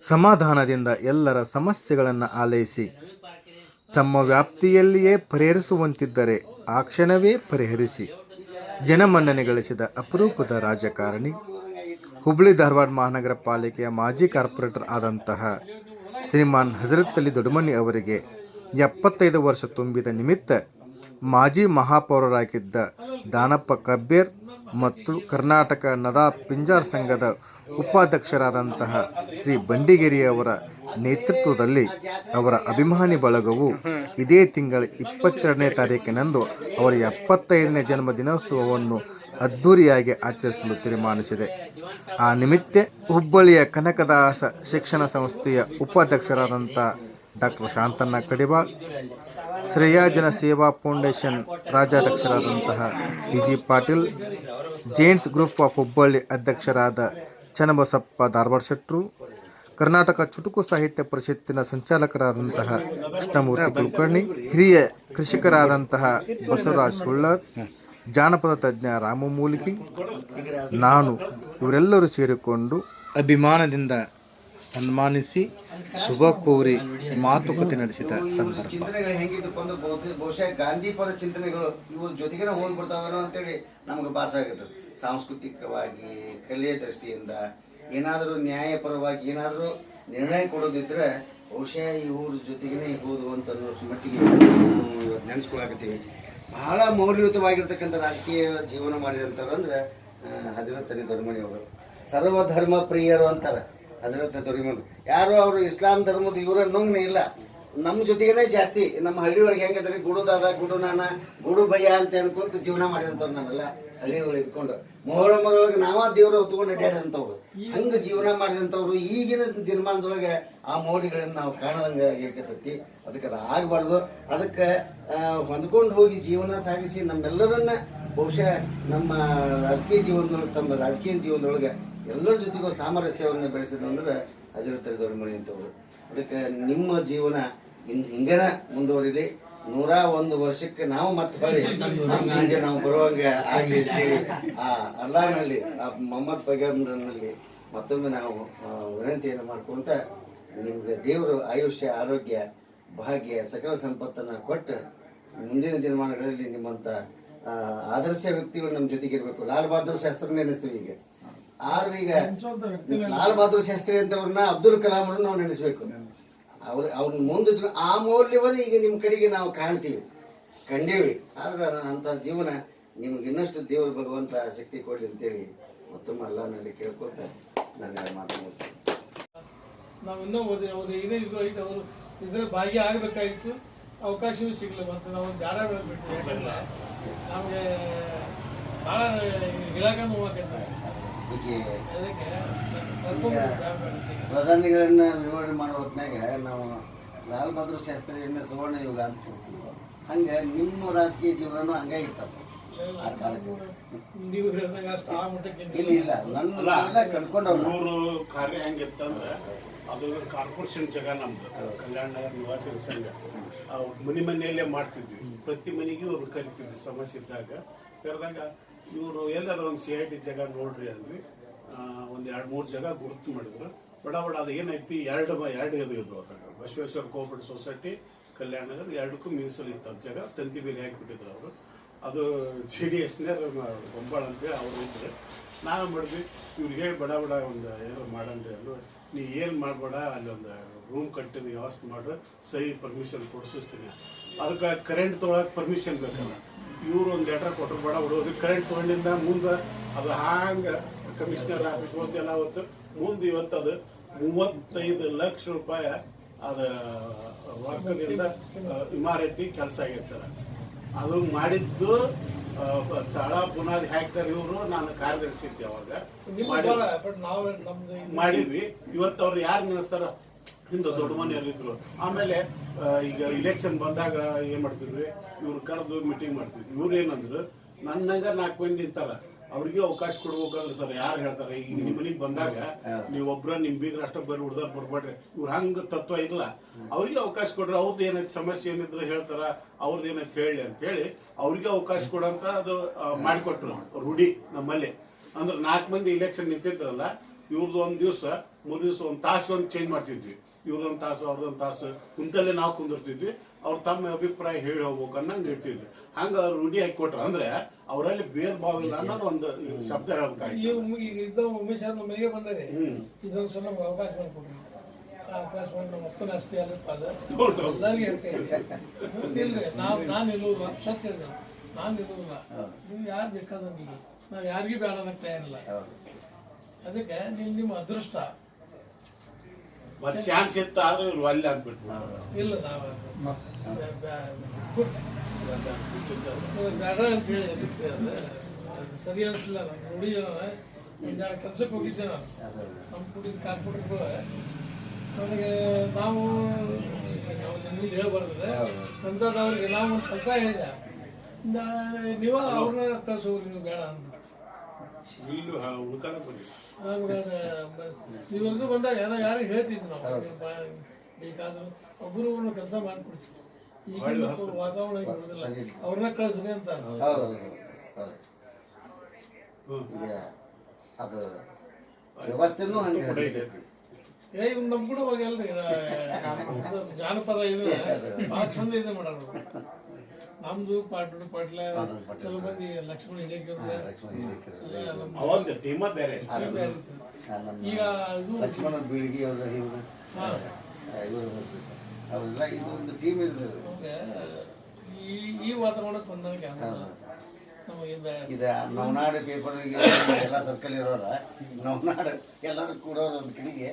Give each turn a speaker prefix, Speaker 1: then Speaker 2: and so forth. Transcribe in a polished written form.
Speaker 1: ಸಮಾಧಾನದಿಂದ ಎಲ್ಲರ ಸಮಸ್ಯೆಗಳನ್ನು ಆಲೈಸಿ ತಮ್ಮ ವ್ಯಾಪ್ತಿಯಲ್ಲಿಯೇ ಪರಿಹರಿಸುವಂತಿದ್ದರೆ ಆ ಕ್ಷಣವೇ ಪರಿಹರಿಸಿ ಜನಮನ್ನಣೆ ಗಳಿಸಿದ ಅಪರೂಪದ ರಾಜಕಾರಣಿ, ಹುಬ್ಬಳ್ಳಿ ಧಾರವಾಡ ಮಹಾನಗರ ಪಾಲಿಕೆಯ ಮಾಜಿ ಕಾರ್ಪೊರೇಟರ್ ಆದಂತಹ ಶ್ರೀಮಾನ್ ಹಜರತ್ ಅಲಿ ದೊಡ್ಡಮನಿ ಅವರಿಗೆ 75 ವರ್ಷ ತುಂಬಿದ ನಿಮಿತ್ತ ಮಾಜಿ ಮಹಾಪೌರರಾಗಿದ್ದ ದಾನಪ್ಪ ಕಬ್ಬೇರ್ ಮತ್ತು ಕರ್ನಾಟಕ ನದಾ ಪಿಂಜಾರ್ ಸಂಘದ ಉಪಾಧ್ಯಕ್ಷರಾದಂತಹ ಶ್ರೀ ಬಂಡಿಗೇರಿಯವರ ನೇತೃತ್ವದಲ್ಲಿ ಅವರ ಅಭಿಮಾನಿ ಬಳಗವು ಇದೇ ತಿಂಗಳ 22ನೇ ತಾರೀಕಿನಂದು ಅವರ 75ನೇ ಜನ್ಮ ದಿನೋತ್ಸವವನ್ನು ಅದ್ಧೂರಿಯಾಗಿ ಆಚರಿಸಲು ತೀರ್ಮಾನಿಸಿದೆ. ಆ ನಿಮಿತ್ತ ಹುಬ್ಬಳ್ಳಿಯ ಕನಕದಾಸ ಶಿಕ್ಷಣ ಸಂಸ್ಥೆಯ ಉಪಾಧ್ಯಕ್ಷರಾದಂಥ ಡಾಕ್ಟರ್ ಶಾಂತಣ್ಣ ಕಡಿವಾಳ್, ಶ್ರೇಯಾಜನ ಸೇವಾ ಫೌಂಡೇಶನ್ ರಾಜ್ಯಾಧ್ಯಕ್ಷರಾದಂತಹ E G. Patil, Giants Group of Hubballi ಅಧ್ಯಕ್ಷರಾದ ಚನ್ನಬಸಪ್ಪ ಧಾರವಾಡ ಶೆಟ್ರು, ಕರ್ನಾಟಕ ಚುಟುಕು ಸಾಹಿತ್ಯ ಪರಿಷತ್ತಿನ ಸಂಚಾಲಕರಾದಂತಹ ಕೃಷ್ಣಮೂರ್ತಿ ಕುಲಕರ್ಣಿ, ಹಿರಿಯ ಕೃಷಿಕರಾದಂತಹ ಬಸವರಾಜ್ ಸುಳ್ಳದ್, ಜಾನಪದ ತಜ್ಞ ರಾಮು ಮೂಲಿಕಿ, ನಾನು ಇವರೆಲ್ಲರೂ ಸೇರಿಕೊಂಡು ಅಭಿಮಾನದಿಂದ ಸನ್ಮಾನಿಸಿ ಶುಭ ಕೋರಿ ಮಾತುಕತೆ ನಡೆಸಿದ ಸಂದರ್ಭ.
Speaker 2: ಚಿಂತನೆಗಳು ಹೆಂಗಿದ್ದಪ್ಪ ಅಂದ್ರೆ ಬಹುಶಃ ಗಾಂಧಿ ಪರ ಚಿಂತನೆಗಳು ಇವ್ರ ಜೊತೆಗೇನೆ ಹೋಗ್ಬಿಡ್ತಾವೇನೋ ಅಂತೇಳಿ ನಮ್ಗೆ ಭಾಸ ಆಗುತ್ತೆ. ಸಾಂಸ್ಕೃತಿಕವಾಗಿ ಕಲೆಯ ದೃಷ್ಟಿಯಿಂದ ಏನಾದರೂ ನ್ಯಾಯಪರವಾಗಿ ಏನಾದರೂ ನಿರ್ಣಯ ಕೊಡೋದಿದ್ರೆ ಬಹುಶಃ ಇವ್ರ ಜೊತೆಗೇನೆ ಹೋದು ಅಂತ ಅನ್ನೋ ಮಟ್ಟಿಗೆ ನೆನೆಸ್ಕೊಳಕತ್ತೀವಿ. ಬಹಳ ಮೌಲ್ಯಯುತವಾಗಿರ್ತಕ್ಕಂಥ ರಾಜಕೀಯ ಜೀವನ ಮಾಡಿದಂಥವ್ರು ಅಂದ್ರೆ ಹಜರತ್ ಅಲಿ ದೊಡ್ಡಮನಿ ಅವರು. ಸರ್ವಧರ್ಮ ಪ್ರಿಯರು ಅಂತಾರೆ ಹಜರತ್ ದೊಡ್ಡಮನಿ. ಯಾರು ಅವರು ಇಸ್ಲಾಂ ಧರ್ಮದ ಇವರ ನೋಂಗ್ನೇ ಇಲ್ಲ, ನಮ್ಮ ಜೊತೆಗೇನೆ ಜಾಸ್ತಿ. ನಮ್ಮ ಹಳ್ಳಿ ಒಳಗೆ ಹೆಂಗಂದ್ರೆ ಗುಡುದಾದ ಗುಡು ನಾನ ಗುಡು ಭಯ್ಯ ಅಂತ ಅನ್ಕೊಂತ ಜೀವನ ಮಾಡಿದಂಥವ್ರು ನಾವೆಲ್ಲ ಹಳ್ಳಿ ಒಳಗೆ ಇದ್ಕೊಂಡು ಮೊಹರಮ್ಮದೊಳಗೆ ನಾವ ದೇವ್ರ ಹೊತ್ಕೊಂಡು ಅಡ್ಡಾಡಿದಂಥವ್ರು. ಹಂಗೆ ಜೀವನ ಮಾಡಿದಂಥವ್ರು ಈಗಿನ ದಿನಮಾನದೊಳಗೆ ಆ ಮೌಲ್ಯಗಳನ್ನು ನಾವು ಕಾಣದಂಗೆ ಆಗಿರ್ತೈತಿ. ಅದಕ್ಕೆ ಅದು ಆಗಬಾರ್ದು. ಅದಕ್ಕೆ ಹೊಂದ್ಕೊಂಡು ಹೋಗಿ ಜೀವನ ಸಾಗಿಸಿ ನಮ್ಮೆಲ್ಲರನ್ನ ಬಹುಶಃ ನಮ್ಮ ರಾಜಕೀಯ ಜೀವನದೊಳಗೆ ತಮ್ಮ ರಾಜಕೀಯ ಜೀವನದೊಳಗೆ ಎಲ್ಲರ ಜೊತೆಗೂ ಸಾಮರಸ್ಯವನ್ನು ಬೆಳೆಸಿದಂದ್ರೆ ಹಜರತ್ ಅಲಿ ದೊಡ್ಡಮನಿ ಅಂತವ್ರು. ಅದಕ್ಕೆ ನಿಮ್ಮ ಜೀವನ ಹಿಂಗನ ಮುಂದುವರಿಲಿ. 101 ವರ್ಷಕ್ಕೆ ನಾವು ಮತ್ತೆ ಹೊಳಿ ಹಿಂಗೆ ನಾವು ಬರುವಂಗೆ ಆಗಲಿ ಅಂತೇಳಿ ಆ ಅಲ್ಲಾಹನಲ್ಲಿ ಆ ಮೊಹಮ್ಮದ್ ಪೈಗಂಬರನಲ್ಲಿ ಮತ್ತೊಮ್ಮೆ ನಾವು ವಿನಂತಿಯನ್ನು ಮಾಡ್ಕೊಂತ ನಿಮ್ಗೆ ದೇವರು ಆಯುಷ್ಯ, ಆರೋಗ್ಯ, ಭಾಗ್ಯ, ಸಕಲ ಸಂಪತ್ತನ್ನು ಕೊಟ್ಟು ಮುಂದಿನ ದಿನಮಾನಗಳಲ್ಲಿ ನಿಮ್ಮಂಥ ಆದರ್ಶ ವ್ಯಕ್ತಿಗಳು ನಮ್ಮ ಜೊತೆಗಿರ್ಬೇಕು. ಲಾಲ್ ಬಹದ್ದೂರ್ ಶಾಸ್ತ್ರಿ ನೆನೆಸ್ತೀವಿ ಈಗ. ಆದ್ರೆ ಈಗ ಲಾಲ್ ಬಹದ್ದೂರ್ ಶಾಸ್ತ್ರಿ ಅಂತವ್ರನ್ನ ಅಬ್ದುಲ್ ಕಲಾಂ ಅವ್ರನ್ನ ನಾವು ನೆನೆಸ್ಬೇಕು. ಅವ್ರನ್ನ ಮುಂದೆ ಆ ಮೌಲ್ಯವನ್ನು ಈಗ ನಿಮ್ಮ ಕಡೆಗೆ ನಾವು ಕಾಣ್ತೀವಿ, ಕಂಡೀವಿ. ಆದ್ರೆ ಅಂತ ಜೀವನ ನಿಮ್ಗೆ ಇನ್ನಷ್ಟು ದೇವರು ಭಗವಂತ ಶಕ್ತಿ ಕೊಡ್ಲಿ ಅಂತೇಳಿ ಮತ್ತೊಮ್ಮೆ ಅಲ್ಲಾಹನಲ್ಲಿ ಕೇಳ್ಕೊತ ನಾನು ಮಾತು ಮುಗಿಸ್ತೀನಿ.
Speaker 3: ನಾವು ಇನ್ನೂ ಇದ್ರ ಭಾಗ್ಯ ಆಗಬೇಕಾಗಿತ್ತು, ಅವಕಾಶವೂ ಸಿಗಲಿಲ್ಲ. ಮತ್ತು ನಾವು ಒಂದು ಬ್ಯಾಡ ಬಿಟ್ಟು ಯಾಕಂದ್ರೆ ನಮಗೆ ಭಾಳ ಹೇಳಕ್ಕೆ ನೋವಾಗತ್ತೆ.
Speaker 2: ಪ್ರಧಾನಿಗಳನ್ನ ವಿವರಣೆ ಮಾಡೋ ಹೊತ್ನಾಗ ನಾವು ಲಾಲ್ ಬಹದ್ದೂರ್ ಶಾಸ್ತ್ರಿಯನ್ನ ಸುವರ್ಣ ಯುಗ ಅಂತ ಕರಿತೀವಿ. ಹಂಗೆ ನಿಮ್ಮ ರಾಜಕೀಯ ಜೀವನ ಹಂಗಾಗಿತ್ತಪ್ಪ ಆ ಕಾಲಕ್ಕೆ. ಇಲ್ಲ ನನ್ನ ಕಣ್ಕೊಂಡು
Speaker 4: ಮೂರು ಕಾರ್ಯ ಹೆಂಗಿತ್ತಂದ್ರೆ ಅದು ಕಾರ್ಪೊರೇಷನ್ ಜಾಗ ನಮ್ದು ಕಲ್ಯಾಣ ನಗರ ನಿವಾಸಿಗಳ ಸಂಘ. ಮನೆಯಲ್ಲೇ ಮಾಡ್ತಿದ್ವಿ. ಪ್ರತಿ ಮನೆಗೂ ಅವ್ರು ಕರಿತಿದ್ವಿ ಸಮಸ್ಯೆ ಇದ್ದಾಗ. ಕರೆದಾಗ ಇವರು ಎಲ್ಲರೂ ಒಂದು CID ಜಾಗ ನೋಡ್ರಿ ಅಂದ್ವಿ. ಒಂದು 2-3 ಜಾಗ ಗುರುತು ಮಾಡಿದ್ರು. ಬಡ ಅದು ಏನೈತಿ ಎರಡು ಇದ್ವು. ಅದಾಗ ಬಸವೇಶ್ವರ ಕೋಆಪರೇಟಿವ್ ಸೊಸೈಟಿ, ಕಲ್ಯಾಣ ನಗರ ಎರಡಕ್ಕೂ ಮೀಸಲು ಇತ್ತು. ಜಾಗ ತಂತಿ ಬೇರೆ ಹಾಕಿಬಿಟ್ಟಿದ್ರು ಅವರು. ಅದು JDSನೇ ಬೊಂಬಾಳ ಅಂತೇಳಿ ಅವ್ರು ಇದ್ರು. ನಾವೇ ಮಾಡಿದ್ವಿ ಇವ್ರಿಗೆ ಹೇಳಿ ಬಡ ಒಂದು ಏನೋ ಮಾಡನ್ರಿ ಅಂದ್ರು. ನೀ ಏನು ಮಾಡಬೇಡ, ಅಲ್ಲಿ ಒಂದು ರೂಮ್ ಕಟ್ಟಿದ ವ್ಯವಸ್ಥೆ ಮಾಡಿ ಸಹಿ ಪರ್ಮಿಷನ್ ಕೊಡಿಸ್ತೀನಿ. ಅದಕ್ಕೆ ಕರೆಂಟ್ ತೊಗೊಳಕ್ಕೆ ಪರ್ಮಿಷನ್ ಬೇಕಲ್ಲ. ಇವರು ಒಂದು ಲೆಟರ್ ಕೊಟ್ಟರು, ಬೇಡ ಹುಡುಗ ಕರೆಂಟ್ ತೊಗೊಂಡಿಂದ ಮುಂದೆ ಅದು ಹಂಗೆ ಕಮಿಷನರ್ ಆಫೀಸ್ ಹೋಗ್ತಿಲ್ಲ. ಅವತ್ತು ಮುಂದೆ ಇವತ್ತು ಅದು 35 ಲಕ್ಷ ರೂಪಾಯಿ ಅದು ವರ್ಗದಿಂದ ಇಮಾರತಿ ಕೆಲಸ ಆಗೈತೆ ಸರ್. ಅದು ಮಾಡಿದ್ದು ತಳ ಬುನಾದಿ ಹಾಕ್ತಾರೆ ಇವರು. ನಾನು ಕಾರ್ಯದರ್ಶಿದ್ದೆ ಅವಾಗ ಮಾಡಿದ್ವಿ. ಇವತ್ತು ಅವ್ರು ಯಾರು ನೆನೆಸ್ತಾರ ಹಿಂದೆ ದೊಡ್ಡ ಮನೆಯಲ್ಲಿದ್ರು. ಆಮೇಲೆ ಈಗ ಇಲೆಕ್ಷನ್ ಬಂದಾಗ ಏನ್ ಮಾಡ್ತಿದ್ವಿ, ಇವ್ರು ಕರೆದು ಮೀಟಿಂಗ್ ಮಾಡ್ತಿದ್ವಿ. ಇವ್ರು ಏನಂದ್ರು, ನನ್ನಂಗ 4 ಮಂದಿ ನಿಂತಾರ, ಅವ್ರಿಗೆ ಅವಕಾಶ ಕೊಡ್ಬೇಕಾದ್ರೆ ಸರ್ ಯಾರು ಹೇಳ್ತಾರೆ, ಈಗ ನಿಮ್ಮ ಮನೆಗೆ ಬಂದಾಗ ನೀವು ಒಬ್ರ ನಿಮ್ ಬೀಗ್ರ ಅಷ್ಟ ಬರೀ ಹುಡ್ದಾರ್ ಬರ್ಬೇಡ್ರಿ, ಇವ್ರ ಹಂಗ ತತ್ವ ಇಲ್ಲ, ಅವ್ರಿಗೆ ಅವಕಾಶ ಕೊಡ್ರಿ. ಅವ್ರದ್ದು ಏನೈತಿ ಸಮಸ್ಯೆ ಏನಿದ್ರೆ ಹೇಳ್ತಾರ, ಅವ್ರದ್ದು ಏನೈತಿ ಹೇಳಿ ಅಂತ ಹೇಳಿ ಅವ್ರಿಗೆ ಅವಕಾಶ ಕೊಡಂತ ಅದು ಮಾಡಿಕೊಟ್ರು ರೂಢಿ ನಮ್ಮಲ್ಲಿ. ಅಂದ್ರೆ 4 ಮಂದಿ ಇಲೆಕ್ಷನ್ ನಿಂತಿದ್ರಲ್ಲ, ಇವ್ರದ್ದು ಒಂದ್ ದಿವ್ಸ ಮೂರು ದಿವಸ ಒಂದು ತಾಸು ಒಂದು ಚೇಂಜ್ ಮಾಡ್ತಿದ್ವಿ. ಇವ್ರೊಂದು ತಾಸು ಅವ್ರದೊಂದು ತಾಸು ಕುಂತಲ್ಲೇ ನಾವು ಕುಂದಿರ್ತಿದ್ವಿ. ಅವ್ರು ತಮ್ಮ ಅಭಿಪ್ರಾಯ ಹೇಳಿ ಹೋಗ್ಬೇಕು ಅನ್ನಂಗೆ ಇರ್ತಿದ್ವಿ. ಹಂಗ ರೂಢಿ ಹಾಕಿ ಕೊಟ್ರು ಅಂದ್ರೆ ಅವರಲ್ಲಿ ಭೇದ ಭಾವ ಇಲ್ಲ ಅನ್ನೋದು ಒಂದು ಶಬ್ದ ಹೇಳ್ಬೇಕಾಯ್ತು.
Speaker 3: ಈಗ ಇದ್ದ ಉಮೇಶ್ ಅವ್ರ ಮನೆಗೆ ಬಂದರೆ ಇದೊಂದು ಸಲ ನಮ್ಗೆ ಅವಕಾಶ ಮಾಡಿಕೊಡ್ರಿ. ಅವಕಾಶ ಮಾಡಿ ನಮ್ಮ ಅಪ್ಪನ ಅಷ್ಟೇ ಅಲ್ಲಪ್ಪ ಅದು ಎಲ್ಲರಿಗೂ ಹೇಳ್ತಾ ಇದೆ. ಇಲ್ರಿ ನಾನು ನಿಲ್ಲುವುದಿಲ್ಲ, ಸ್ವಚ್ಛ ಹೇಳಿದೆ, ನಾನು ನಿಲ್ಲುವುದಿಲ್ಲ. ನೀವು ಯಾರು ಬೇಕಾದ್ರೆ ನೀವು, ನಾವು ಯಾರಿಗೂ ಬೇಡ ಅನ್ನಕ್ಕೆ ತಯಾರಿಲ್ಲ. ಅದಕ್ಕೆ ನಿಮ್ಮ ಅದೃಷ್ಟ
Speaker 4: ಮತ್ತೆ ಚಾನ್ಸ್ ಇತ್ತು ಆದ್ರೆ ಇವ್ರು ಅಲ್ಲೇ ಅಂದ್ಬಿಟ್ರು.
Speaker 3: ಇಲ್ಲ ನಾವು ಬೇಡ ಅಂತ ಹೇಳಿ ಅನಿಸ್ತದೆ. ಅದು ಸರಿ ಅನಿಸಲಿಲ್ಲ. ನಾನು ನೋಡಿದ್ದೆ, ನಾನು ಒಂದೆರಡು ಕೆಲಸಕ್ಕೆ ಹೋಗಿದ್ದೆ. ನಾನು ನಮ್ಮ ಕುಡಿದ ಕಾರ್ಪೊರೇಟ್ಗಳು ನನಗೆ ನಾವು ನಿಮ್ಗೆ ಹೇಳ್ಬಾರ್ದ್ರೆ ನಂತರದ ಅವ್ರಿಗೆ ನಾವು ಒಂದು ಕೆಲಸ ಹೇಳಿದೆ, ನೀವು ಅವ್ರನ್ನ ಕಳ್ಸೋಗ್ರಿ, ನೀವು ಬೇಡ ಅಂದ್ಬಿಟ್ಟು.
Speaker 4: ಇಲ್ಲಿ ಉಳ್ಕಾರ ಬರೀ
Speaker 3: ನೀವೆಲ್ಲರೂ ಬಂದಾಗ ನಾವು ಯಾರಿಗೆ ಹೇಳ್ತಿದ್ವಿ, ನಾವು ಬೇಕಾದ್ರೂ ಒಬ್ಬರು ಕೆಲಸ ಮಾಡಿಕೊಡ್ತೀವಿ. ಈಗ ವಾತಾವರಣ ಬರೋದಿಲ್ಲ, ಅವ್ರನ್ನ ಕಳಿಸ್ರಿ ಅಂತ.
Speaker 2: ಅದು ವ್ಯವಸ್ಥೆನೂ ಹಂಗೆ
Speaker 3: ಇವ್ ನಮ್ ಕೂಡ ಹೋಗಿ ಅಲ್ರಿ ಜಾನಪದ ಇದು ಭಾಳ ಚಂದ ಇದೆ ಮಾಡೋರು. ನಮ್ದು ಪಾಟ್ಲ ಕೆಲವು ಮಂದಿ ಲಕ್ಷ್ಮಣ ಹಿರೇಕೆರೆ
Speaker 4: ಅವಂದು ಟೀಮ ಬೇರೆ.
Speaker 3: ಈಗ ಇದು
Speaker 2: ಲಕ್ಷ್ಮಣ ಬೀಳಿಗೆ ಅವರ ಅವೆಲ್ಲ ಇದು ಒಂದು ಟೀಮ್ ಇರ್ತದೆ.
Speaker 3: ನಮ್ಗೆ ಈ ವಾತಾವರಣಕ್ಕೆ ಹೊಂದಾಣಿಕೆ ನಮಗೆ
Speaker 2: ಇದು ನವನಾಡು ಪೇಪರ್ಗೆ ಎಲ್ಲ ಸರ್ಕಲ್ ಇರೋರ ನವನಾಡು ಎಲ್ಲರೂ ಕೂಡೋರು ಒಂದು ಕಡೆಗೆ